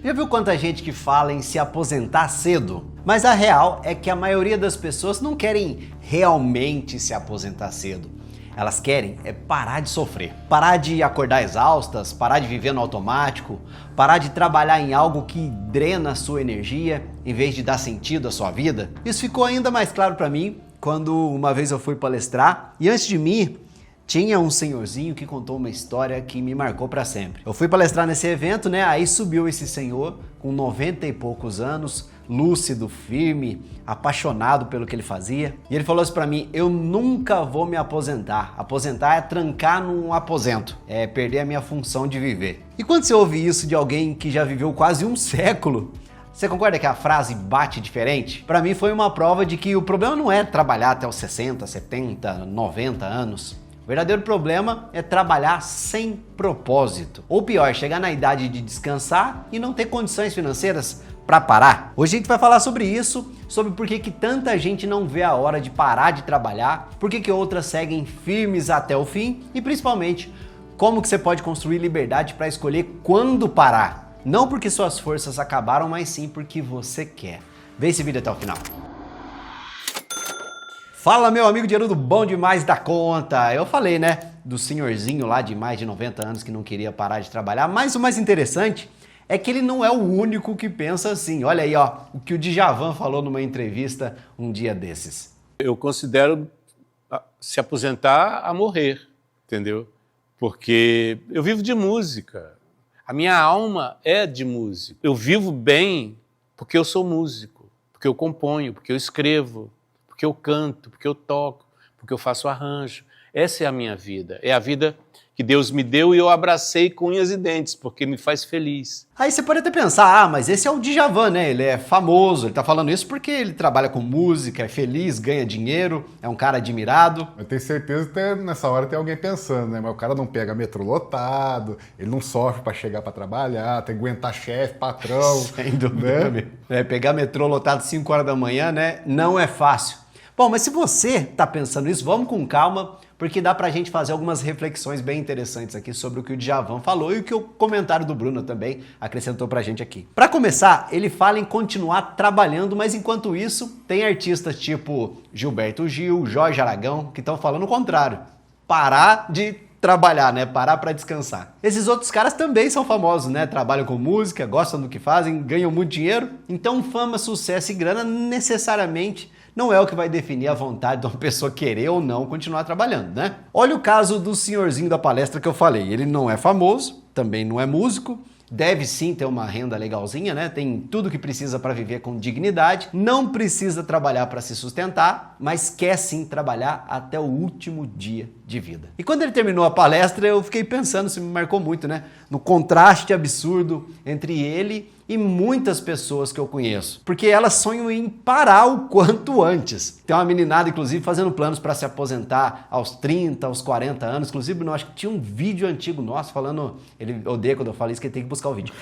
Já viu quanta gente que fala em se aposentar cedo? Mas a real é que a maioria das pessoas não querem realmente se aposentar cedo. Elas querem parar de sofrer, parar de acordar exaustas, parar de viver no automático, parar de trabalhar em algo que drena a sua energia em vez de dar sentido à sua vida. Isso ficou ainda mais claro para mim quando uma vez eu fui palestrar e antes de mim tinha um senhorzinho que contou uma história que me marcou para sempre. Eu fui palestrar nesse evento, né? Aí subiu esse senhor com 90 e poucos anos, lúcido, firme, apaixonado pelo que ele fazia. E ele falou assim para mim: eu nunca vou me aposentar. Aposentar é trancar num aposento, é perder a minha função de viver. E quando você ouve isso de alguém que já viveu quase um século, você concorda que a frase bate diferente? Para mim foi uma prova de que o problema não é trabalhar até os 60, 70, 90 anos. O verdadeiro problema é trabalhar sem propósito. Ou pior, chegar na idade de descansar e não ter condições financeiras para parar. Hoje a gente vai falar sobre isso, sobre por que tanta gente não vê a hora de parar de trabalhar, por que outras seguem firmes até o fim e principalmente como que você pode construir liberdade para escolher quando parar. Não porque suas forças acabaram, mas sim porque você quer. Vê esse vídeo até o final. Fala, meu amigo dinheirudo bom demais da conta. Eu falei, né, do senhorzinho lá de mais de 90 anos que não queria parar de trabalhar, mas o mais interessante é que ele não é o único que pensa assim. Olha aí, ó, o que o Djavan falou numa entrevista um dia desses. Eu considero se aposentar a morrer, entendeu? Porque eu vivo de música. A minha alma é de música. Eu vivo bem porque eu sou músico, porque eu componho, porque eu escrevo, porque eu canto, porque eu toco, porque eu faço arranjo. Essa é a minha vida. É a vida que Deus me deu e eu abracei com unhas e dentes, porque me faz feliz. Aí você pode até pensar, mas esse é o Djavan, né? Ele é famoso, ele tá falando isso porque ele trabalha com música, é feliz, ganha dinheiro, é um cara admirado. Eu tenho certeza que nessa hora tem alguém pensando, né? Mas o cara não pega metrô lotado, ele não sofre para chegar para trabalhar, tem que aguentar chefe, patrão. Sem dúvida, né? Pegar metrô lotado 5 horas da manhã, né? Não é fácil. Bom, mas se você tá pensando isso, vamos com calma, porque dá pra gente fazer algumas reflexões bem interessantes aqui sobre o que o Djavan falou e o que o comentário do Bruno também acrescentou pra gente aqui. Pra começar, ele fala em continuar trabalhando, mas enquanto isso, tem artistas tipo Gilberto Gil, Jorge Aragão, que estão falando o contrário. Parar de trabalhar, né? Parar pra descansar. Esses outros caras também são famosos, né? Trabalham com música, gostam do que fazem, ganham muito dinheiro. Então fama, sucesso e grana necessariamente não é o que vai definir a vontade de uma pessoa querer ou não continuar trabalhando, né? Olha o caso do senhorzinho da palestra que eu falei. Ele não é famoso, também não é músico, deve sim ter uma renda legalzinha, né? Tem tudo que precisa para viver com dignidade, não precisa trabalhar para se sustentar, mas quer sim trabalhar até o último dia de vida. E quando ele terminou a palestra, eu fiquei pensando, isso me marcou muito, né? No contraste absurdo entre ele e muitas pessoas que eu conheço, porque elas sonham em parar o quanto antes. Tem uma meninada, inclusive, fazendo planos para se aposentar aos 30, aos 40 anos. Inclusive, eu acho que tinha um vídeo antigo nosso falando, ele odeia quando eu falo isso, que ele tem que buscar o vídeo.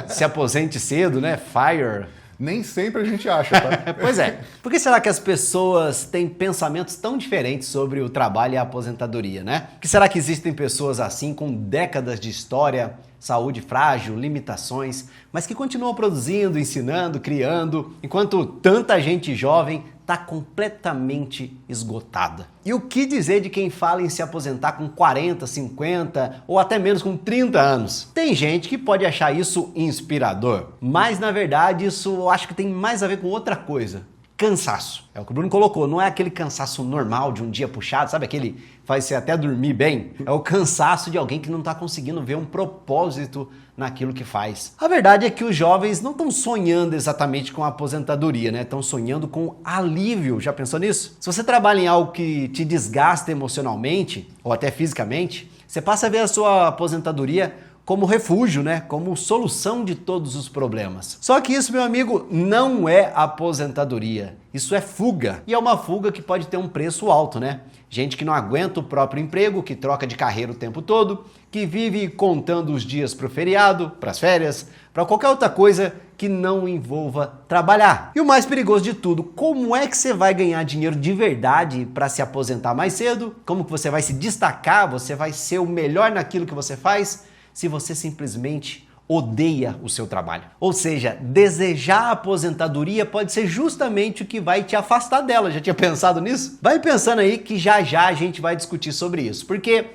Se aposente cedo, né? FIRE. Nem sempre a gente acha, tá? Pois é. Por que será que as pessoas têm pensamentos tão diferentes sobre o trabalho e a aposentadoria, né? Por que será que existem pessoas assim com décadas de história, saúde frágil, limitações, mas que continuam produzindo, ensinando, criando, enquanto tanta gente jovem está completamente esgotada? E o que dizer de quem fala em se aposentar com 40, 50 ou até menos com 30 anos? Tem gente que pode achar isso inspirador, mas na verdade isso eu acho que tem mais a ver com outra coisa. Cansaço. É o que o Bruno colocou, não é aquele cansaço normal de um dia puxado, sabe aquele faz você até dormir bem? É o cansaço de alguém que não está conseguindo ver um propósito naquilo que faz. A verdade é que os jovens não estão sonhando exatamente com a aposentadoria, né? Estão sonhando com alívio. Já pensou nisso? Se você trabalha em algo que te desgasta emocionalmente ou até fisicamente, você passa a ver a sua aposentadoria como refúgio, né? Como solução de todos os problemas. Só que isso, meu amigo, não é aposentadoria. Isso é fuga. E é uma fuga que pode ter um preço alto, né? Gente que não aguenta o próprio emprego, que troca de carreira o tempo todo, que vive contando os dias para o feriado, para as férias, para qualquer outra coisa que não envolva trabalhar. E o mais perigoso de tudo, como é que você vai ganhar dinheiro de verdade para se aposentar mais cedo? Como que você vai se destacar? Você vai ser o melhor naquilo que você faz? Se você simplesmente odeia o seu trabalho. Ou seja, desejar a aposentadoria pode ser justamente o que vai te afastar dela. Já tinha pensado nisso? Vai pensando aí que já a gente vai discutir sobre isso. Porque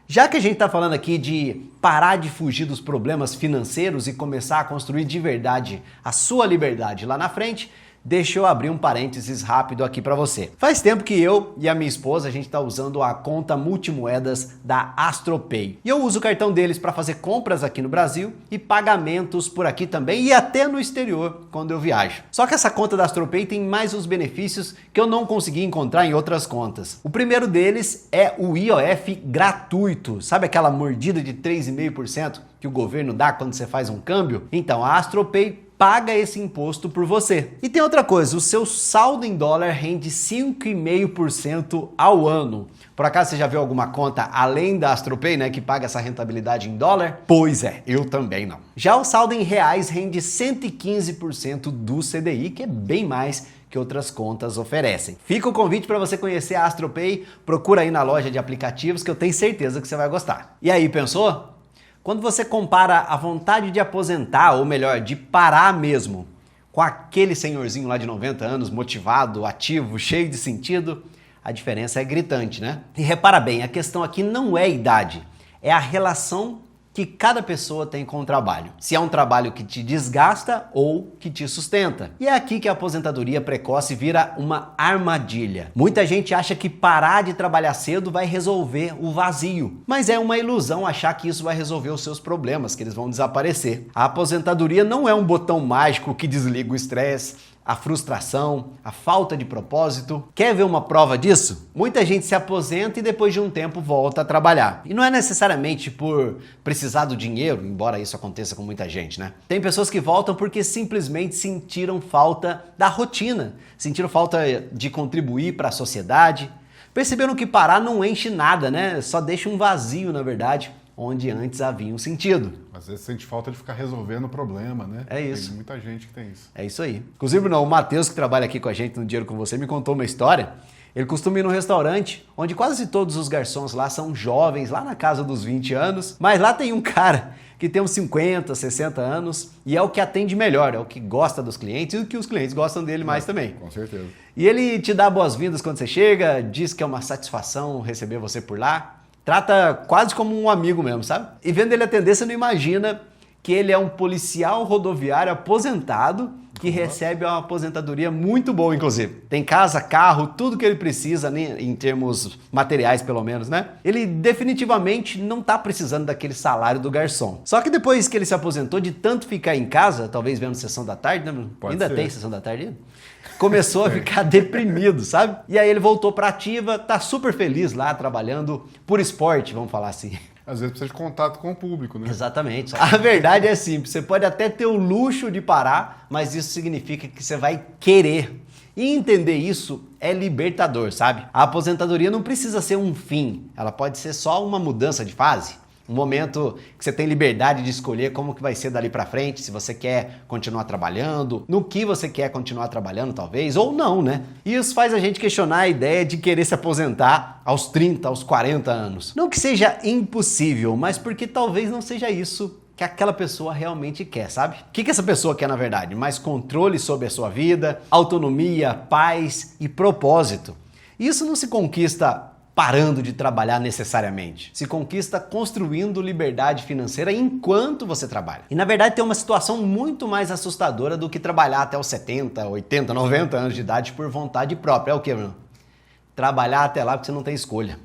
já que a gente está falando aqui de parar de fugir dos problemas financeiros e começar a construir de verdade a sua liberdade lá na frente, deixa eu abrir um parênteses rápido aqui para você. Faz tempo que eu e a minha esposa, a gente está usando a conta multimoedas da AstroPay. E eu uso o cartão deles para fazer compras aqui no Brasil e pagamentos por aqui também e até no exterior quando eu viajo. Só que essa conta da AstroPay tem mais uns benefícios que eu não consegui encontrar em outras contas. O primeiro deles é o IOF gratuito. Sabe aquela mordida de 3,5% que o governo dá quando você faz um câmbio? Então a AstroPay paga esse imposto por você. E tem outra coisa, o seu saldo em dólar rende 5,5% ao ano. Por acaso você já viu alguma conta além da AstroPay, né, que paga essa rentabilidade em dólar? Pois é, eu também não. Já o saldo em reais rende 115% do CDI, que é bem mais que outras contas oferecem. Fica o convite para você conhecer a AstroPay, procura aí na loja de aplicativos que eu tenho certeza que você vai gostar. E aí, pensou? Quando você compara a vontade de aposentar, ou melhor, de parar mesmo, com aquele senhorzinho lá de 90 anos, motivado, ativo, cheio de sentido, a diferença é gritante, né? E repara bem, a questão aqui não é a idade, é a relação que cada pessoa tem com o trabalho. Se é um trabalho que te desgasta ou que te sustenta. E é aqui que a aposentadoria precoce vira uma armadilha. Muita gente acha que parar de trabalhar cedo vai resolver o vazio. Mas é uma ilusão achar que isso vai resolver os seus problemas, que eles vão desaparecer. A aposentadoria não é um botão mágico que desliga o estresse, a frustração, a falta de propósito. Quer ver uma prova disso? Muita gente se aposenta e depois de um tempo volta a trabalhar. E não é necessariamente por precisar do dinheiro, embora isso aconteça com muita gente, né? Tem pessoas que voltam porque simplesmente sentiram falta da rotina, sentiram falta de contribuir para a sociedade, perceberam que parar não enche nada, né? Só deixa um vazio, na verdade, onde antes havia um sentido. Às vezes sente falta de ficar resolvendo o problema, né? É isso. Tem muita gente que tem isso. É isso aí. Inclusive, não, o Matheus, que trabalha aqui com a gente no Dinheiro com Você, me contou uma história. Ele costuma ir num restaurante onde quase todos os garçons lá são jovens, lá na casa dos 20 anos, mas lá tem um cara que tem uns 50, 60 anos e é o que atende melhor, é o que gosta dos clientes e o que os clientes gostam dele mais também. Com certeza. E ele te dá boas-vindas quando você chega, diz que é uma satisfação receber você por lá. Trata quase como um amigo mesmo, sabe? E vendo ele atender, você não imagina que ele é um policial rodoviário aposentado que recebe uma aposentadoria muito boa, inclusive. Tem casa, carro, tudo que ele precisa, né, em termos materiais, pelo menos, né? Ele definitivamente não tá precisando daquele salário do garçom. Só que depois que ele se aposentou, de tanto ficar em casa, talvez vendo Sessão da Tarde, né? Ainda tem Sessão da Tarde? Começou a ficar deprimido, sabe? E aí ele voltou pra ativa, tá super feliz lá, trabalhando por esporte, vamos falar assim. Às vezes precisa de contato com o público, né? Exatamente. A verdade é simples, você pode até ter o luxo de parar, mas isso significa que você vai querer. E entender isso é libertador, sabe? A aposentadoria não precisa ser um fim, ela pode ser só uma mudança de fase. Um momento que você tem liberdade de escolher como que vai ser dali pra frente, se você quer continuar trabalhando, no que você quer continuar trabalhando talvez, ou não, né? E isso faz a gente questionar a ideia de querer se aposentar aos 30, aos 40 anos. Não que seja impossível, mas porque talvez não seja isso que aquela pessoa realmente quer, sabe? O que essa pessoa quer na verdade? Mais controle sobre a sua vida, autonomia, paz e propósito. Isso não se conquista parando de trabalhar necessariamente. Se conquista construindo liberdade financeira enquanto você trabalha. E na verdade tem uma situação muito mais assustadora do que trabalhar até os 70, 80, 90 anos de idade por vontade própria. É o quê, Bruno? Trabalhar até lá porque você não tem escolha.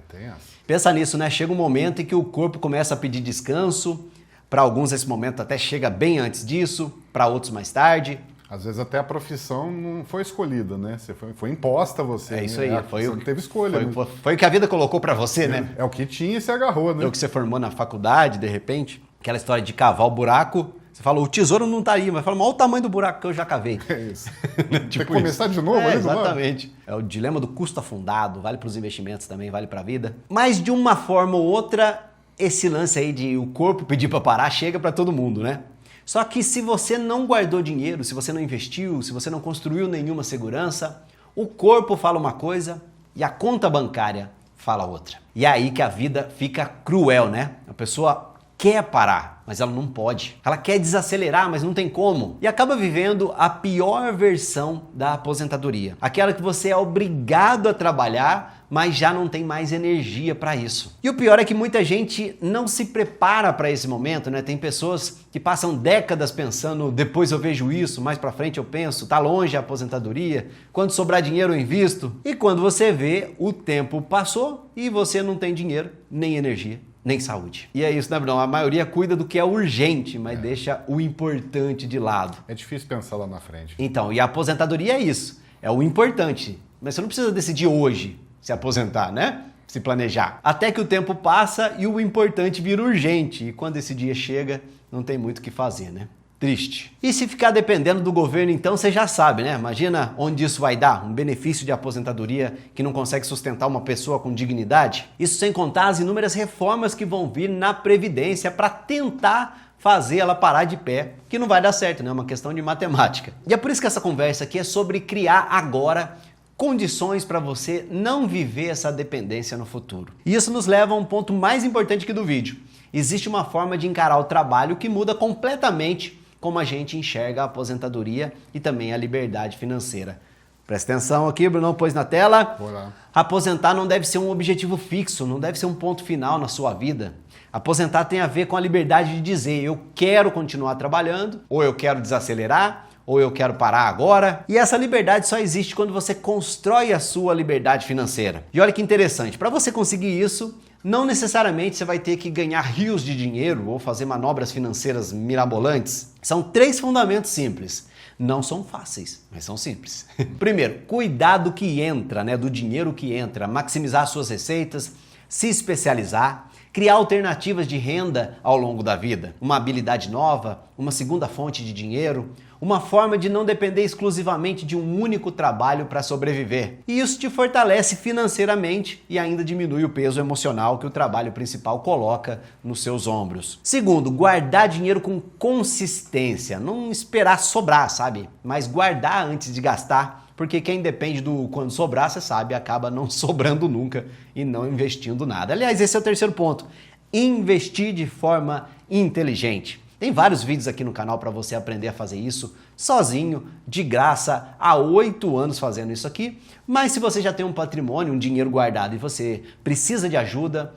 Tem essa. Pensa nisso, né? Chega um momento em que o corpo começa a pedir descanso. Para alguns esse momento até chega bem antes disso, para outros mais tarde. Às vezes até a profissão não foi escolhida, né? Foi imposta a você. É isso né? aí. Você não teve escolha. Foi o que a vida colocou pra você, né? É o que tinha e se agarrou, né? É o que você formou na faculdade, de repente. Aquela história de cavar o buraco. Você fala, o tesouro não tá aí, mas fala, olha o tamanho do buraco que eu já cavei. É isso. Tipo Tem que começar de novo, né? Exatamente. É o dilema do custo afundado, vale pros investimentos também, vale pra vida. Mas de uma forma ou outra, esse lance aí de o corpo pedir pra parar chega pra todo mundo, né? Só que se você não guardou dinheiro, se você não investiu, se você não construiu nenhuma segurança, o corpo fala uma coisa e a conta bancária fala outra. E é aí que a vida fica cruel, né? A pessoa quer parar, mas ela não pode. Ela quer desacelerar, mas não tem como. E acaba vivendo a pior versão da aposentadoria. Aquela que você é obrigado a trabalhar, mas já não tem mais energia para isso. E o pior é que muita gente não se prepara para esse momento, né? Tem pessoas que passam décadas pensando, depois eu vejo isso, mais para frente eu penso, tá longe a aposentadoria, quando sobrar dinheiro eu invisto. E quando você vê, o tempo passou e você não tem dinheiro, nem energia, nem saúde. E é isso, né, Bruno? A maioria cuida do que é urgente, mas deixa o importante de lado. É difícil pensar lá na frente. Então, e a aposentadoria é isso, é o importante. Mas você não precisa decidir hoje se aposentar, né? Se planejar. Até que o tempo passa e o importante vira urgente. E quando esse dia chega, não tem muito o que fazer, né? Triste. E se ficar dependendo do governo, então, você já sabe, né? Imagina onde isso vai dar, um benefício de aposentadoria que não consegue sustentar uma pessoa com dignidade. Isso sem contar as inúmeras reformas que vão vir na Previdência para tentar fazer ela parar de pé, que não vai dar certo, né? É uma questão de matemática. E é por isso que essa conversa aqui é sobre criar agora condições para você não viver essa dependência no futuro. E isso nos leva a um ponto mais importante aqui do vídeo. Existe uma forma de encarar o trabalho que muda completamente como a gente enxerga a aposentadoria e também a liberdade financeira. Presta atenção aqui, Bruno pôs na tela. Olá. Aposentar não deve ser um objetivo fixo, não deve ser um ponto final na sua vida. Aposentar tem a ver com a liberdade de dizer eu quero continuar trabalhando, ou eu quero desacelerar, ou eu quero parar agora. E essa liberdade só existe quando você constrói a sua liberdade financeira. E olha que interessante, para você conseguir isso, não necessariamente você vai ter que ganhar rios de dinheiro ou fazer manobras financeiras mirabolantes. São 3 fundamentos simples. Não são fáceis, mas são simples. Primeiro, cuidar do que entra, né? Do dinheiro que entra, maximizar suas receitas, se especializar, criar alternativas de renda ao longo da vida, uma habilidade nova, uma segunda fonte de dinheiro, uma forma de não depender exclusivamente de um único trabalho para sobreviver. E isso te fortalece financeiramente e ainda diminui o peso emocional que o trabalho principal coloca nos seus ombros. Segundo, guardar dinheiro com consistência, não esperar sobrar, sabe? Mas guardar antes de gastar, porque quem depende do quando sobrar, você sabe, acaba não sobrando nunca e não investindo nada. Aliás, esse é o terceiro ponto, investir de forma inteligente. Tem vários vídeos aqui no canal para você aprender a fazer isso sozinho, de graça, há 8 anos fazendo isso aqui. Mas se você já tem um patrimônio, um dinheiro guardado e você precisa de ajuda,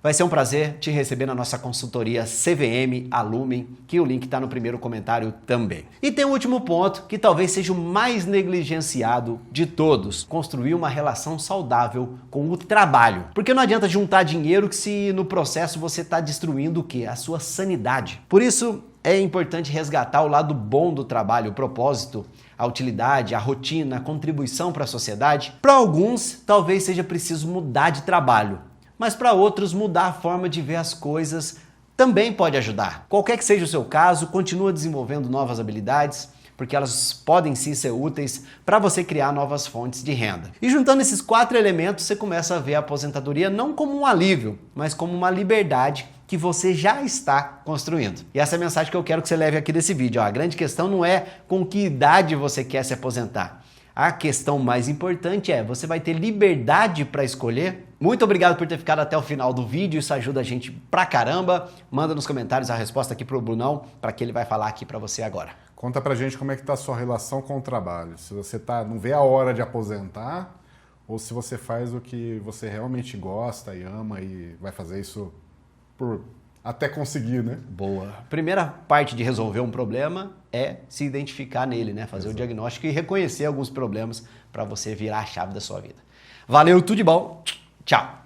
vai ser um prazer te receber na nossa consultoria CVM Alumen, que o link está no primeiro comentário também. E tem um último ponto, que talvez seja o mais negligenciado de todos, construir uma relação saudável com o trabalho. Porque não adianta juntar dinheiro que se no processo você está destruindo o quê? A sua sanidade. Por isso é importante resgatar o lado bom do trabalho, o propósito, a utilidade, a rotina, a contribuição para a sociedade. Para alguns, talvez seja preciso mudar de trabalho. Mas para outros, mudar a forma de ver as coisas também pode ajudar. Qualquer que seja o seu caso, continua desenvolvendo novas habilidades, porque elas podem sim ser úteis para você criar novas fontes de renda. E juntando esses 4 elementos, você começa a ver a aposentadoria não como um alívio, mas como uma liberdade que você já está construindo. E essa é a mensagem que eu quero que você leve aqui desse vídeo. A grande questão não é com que idade você quer se aposentar. A questão mais importante é, você vai ter liberdade para escolher? Muito obrigado por ter ficado até o final do vídeo, isso ajuda a gente pra caramba. Manda nos comentários a resposta aqui pro Brunão, para que ele vai falar aqui para você agora. Conta pra gente como é que tá a sua relação com o trabalho. Se você não vê a hora de aposentar, ou se você faz o que você realmente gosta e ama e vai fazer isso até conseguir, né? Boa. Primeira parte de resolver um problema é se identificar nele, né? Fazer o diagnóstico e reconhecer alguns problemas para você virar a chave da sua vida. Valeu, tudo de bom. Tchau.